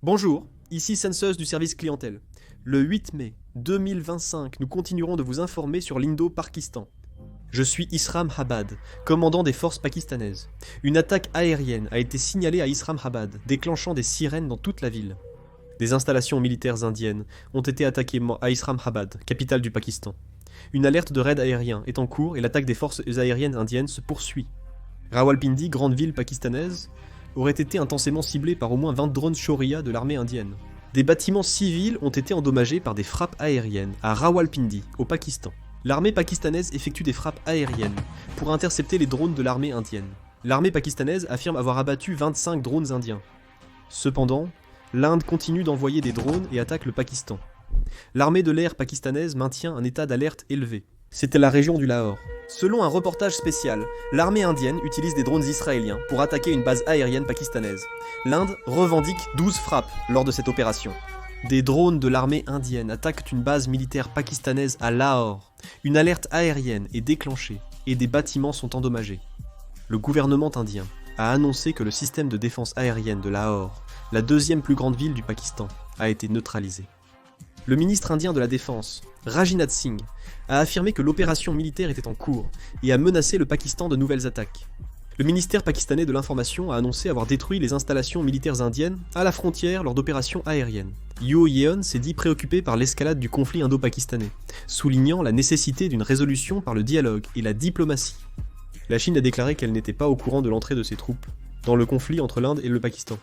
Bonjour, ici Census du service clientèle. Le 8 mai 2025, nous continuerons de vous informer sur l'Indo-Pakistan. Je suis Islamabad, commandant des forces pakistanaises. Une attaque aérienne a été signalée à Islamabad, déclenchant des sirènes dans toute la ville. Des installations militaires indiennes ont été attaquées à Islamabad, capitale du Pakistan. Une alerte de raid aérien est en cours et l'attaque des forces aériennes indiennes se poursuit. Rawalpindi, grande ville pakistanaise, aurait été intensément ciblée par au moins 20 drones Shaurya de l'armée indienne. Des bâtiments civils ont été endommagés par des frappes aériennes à Rawalpindi, au Pakistan. L'armée pakistanaise effectue des frappes aériennes pour intercepter les drones de l'armée indienne. L'armée pakistanaise affirme avoir abattu 25 drones indiens. Cependant, l'Inde continue d'envoyer des drones et attaque le Pakistan. L'armée de l'air pakistanaise maintient un état d'alerte élevé. C'était la région du Lahore. Selon un reportage spécial, l'armée indienne utilise des drones israéliens pour attaquer une base aérienne pakistanaise. L'Inde revendique 12 frappes lors de cette opération. Des drones de l'armée indienne attaquent une base militaire pakistanaise à Lahore. Une alerte aérienne est déclenchée et des bâtiments sont endommagés. Le gouvernement indien a annoncé que le système de défense aérienne de Lahore, la deuxième plus grande ville du Pakistan, a été neutralisé. Le ministre indien de la Défense, Rajnath Singh, a affirmé que l'opération militaire était en cours et a menacé le Pakistan de nouvelles attaques. Le ministère pakistanais de l'information a annoncé avoir détruit les installations militaires indiennes à la frontière lors d'opérations aériennes. Yo Yeon s'est dit préoccupé par l'escalade du conflit indo-pakistanais, soulignant la nécessité d'une résolution par le dialogue et la diplomatie. La Chine a déclaré qu'elle n'était pas au courant de l'entrée de ses troupes dans le conflit entre l'Inde et le Pakistan.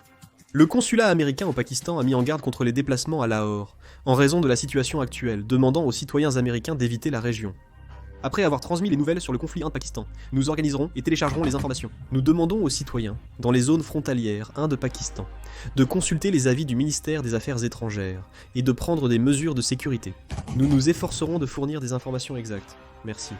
Le consulat américain au Pakistan a mis en garde contre les déplacements à Lahore, en raison de la situation actuelle, demandant aux citoyens américains d'éviter la région. Après avoir transmis les nouvelles sur le conflit Inde-Pakistan, nous organiserons et téléchargerons les informations. Nous demandons aux citoyens, dans les zones frontalières Inde-Pakistan, de consulter les avis du ministère des Affaires étrangères et de prendre des mesures de sécurité. Nous nous efforcerons de fournir des informations exactes. Merci.